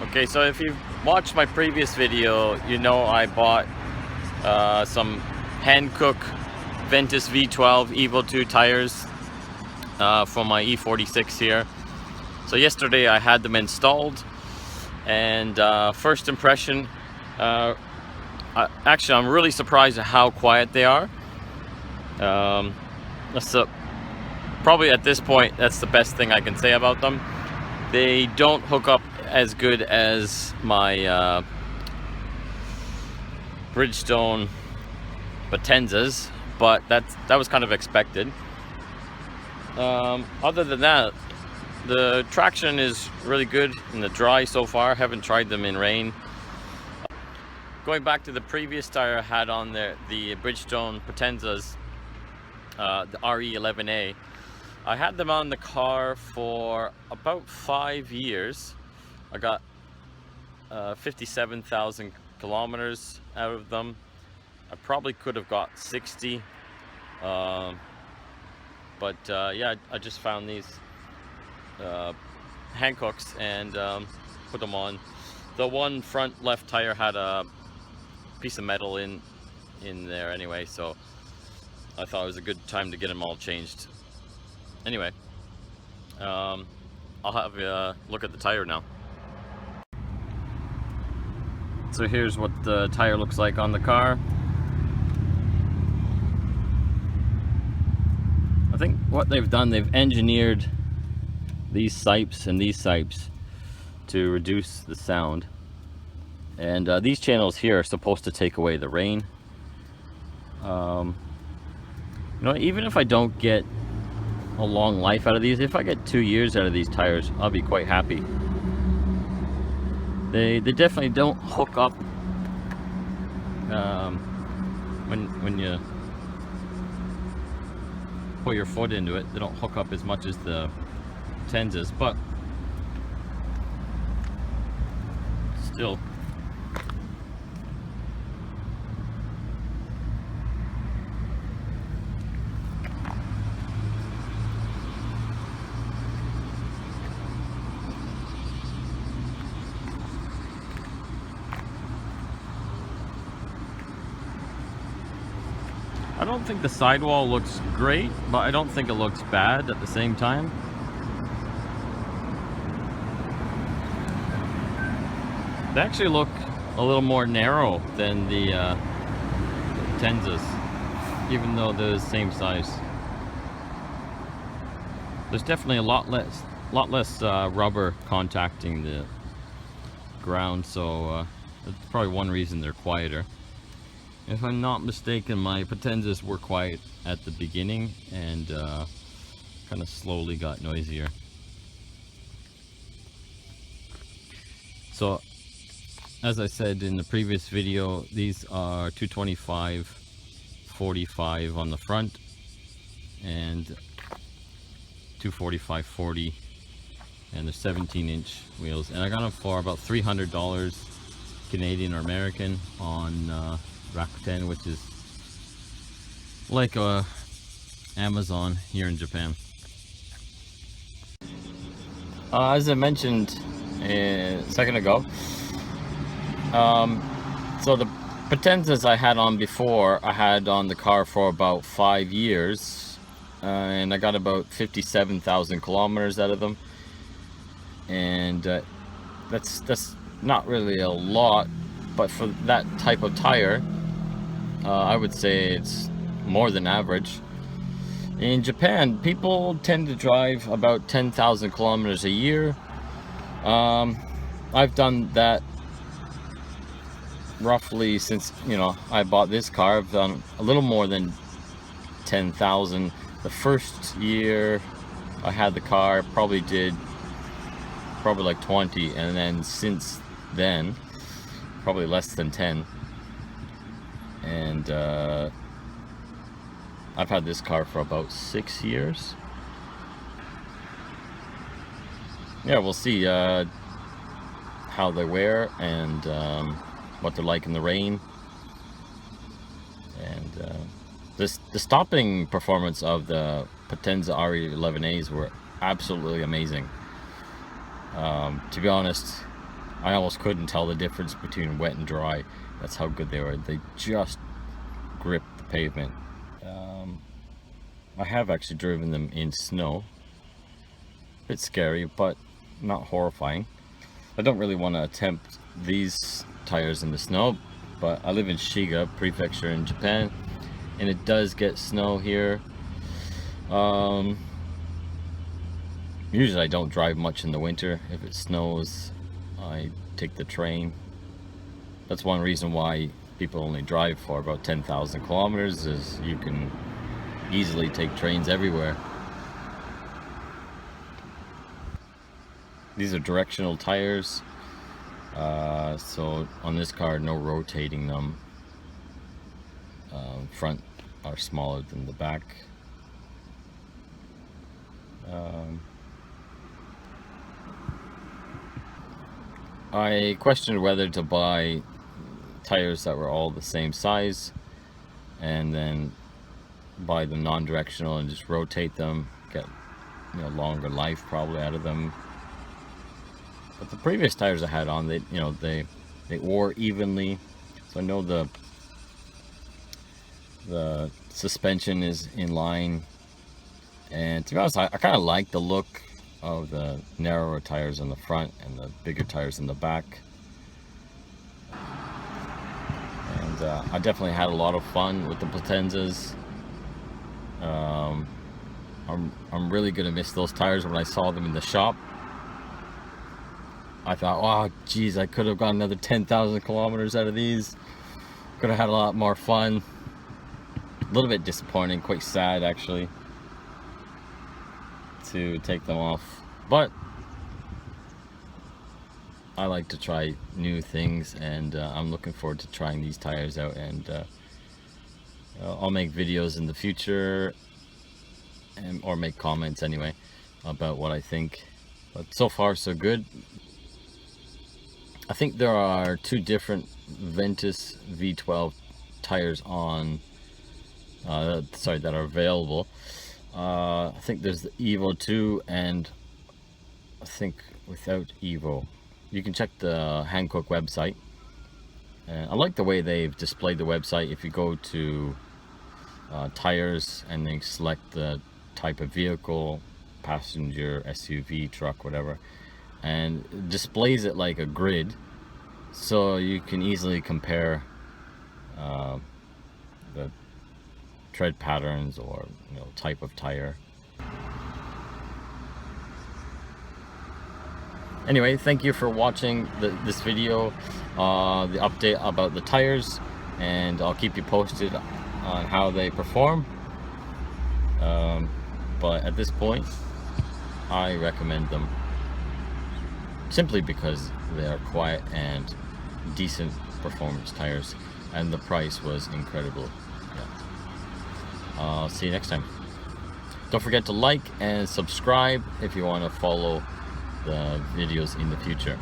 Okay, so if you've watched my previous video, you know I bought some Hankook Ventus V12 Evo2 tires for my E46 here. So yesterday I had them installed, and first impression, actually I'm really surprised at how quiet they are. Probably at this point that's the best thing I can say about them. They don't hook up as good as my Bridgestone Potenzas, but that was kind of expected. Other than that, the traction is really good in the dry so far. Haven't tried them in rain. Going back to the previous tire I had on there, the Bridgestone Potenzas, the RE11A, I had them on the car for about 5 years. I got 57,000 kilometers out of them. I probably could have got 60, but yeah, I just found these Hankooks and put them on. The one front left tire had a piece of metal in there anyway, so I thought it was a good time to get them all changed. Anyway, I'll have a look at the tire now. So here's what the tire looks like on the car. I think what they've done, they've engineered these sipes and these sipes to reduce the sound. And these channels here are supposed to take away the rain. You know, even if I don't get a long life out of these, if I get 2 years out of these tires, I'll be quite happy. They definitely don't hook up when you put your foot into it. They don't hook up as much as the Potenzas, but still. I don't think the sidewall looks great, but I don't think it looks bad at the same time. They actually look a little more narrow than the Potenzas, even though they're the same size. There's definitely a lot less rubber contacting the ground, so that's probably one reason they're quieter. If I'm not mistaken, my Potenzas were quiet at the beginning and kind of slowly got noisier. So, as I said in the previous video, these are 225/45 on the front and 245/40, and they're 17-inch wheels. And I got them for about $300 Canadian or American on Rakuten, which is like Amazon here in Japan. As I mentioned a second ago, so the Potenzas I had on before, I had on the car for about 5 years, and I got about 57,000 kilometers out of them, and that's not really a lot, but for that type of tire, I would say it's more than average. In Japan, people tend to drive about 10,000 kilometers a year. I've done that roughly since, you know, I bought this car. I've done a little more than 10,000. The first year I had the car, probably like 20, and then since then, probably less than 10. And I've had this car for about 6 years. Yeah, we'll see how they wear and what they're like in the rain. And the stopping performance of the Potenza RE11As were absolutely amazing. To be honest, I almost couldn't tell the difference between wet and dry. That's how good they were. They just grip the pavement. I have actually driven them in snow. A bit scary, but not horrifying. I don't really want to attempt these tires in the snow, but I live in Shiga Prefecture in Japan, and it does get snow here. Usually I don't drive much in the winter. If it snows, I take the train. That's one reason why people only drive for about 10,000 kilometers, is you can easily take trains everywhere. These are directional tires, so on this car, no rotating them. Front are smaller than the back. I questioned whether to buy tires that were all the same size and then buy them non-directional and just rotate them, get longer life probably out of them. But the previous tires I had on, they wore evenly, so I know the suspension is in line. And to be honest, I kind of like the look of the narrower tires in the front and the bigger tires in the back. And I definitely had a lot of fun with the Potenzas. I'm really gonna miss those tires. When I saw them in the shop, I thought, oh geez, I could have got another 10,000 kilometers out of these. Could have had a lot more fun. A little bit disappointing, quite sad actually, to take them off, but I like to try new things, and I'm looking forward to trying these tires out, and I'll make videos in the future, or make comments anyway about what I think. But so far so good. I think there are two different Ventus V12 tires on that are available. I think there's the Evo2 and I think without Evo. You can check the Hankook website. I like the way they've displayed the website. If you go to tires and then select the type of vehicle, passenger, SUV, truck, whatever, and it displays it like a grid, so you can easily compare the tread patterns or type of tire. Anyway, thank you for watching this video, the update about the tires, and I'll keep you posted on how they perform. But at this point, I recommend them simply because they are quiet and decent performance tires, and the price was incredible. I'll see you next time. Don't forget to like and subscribe if you want to follow the videos in the future.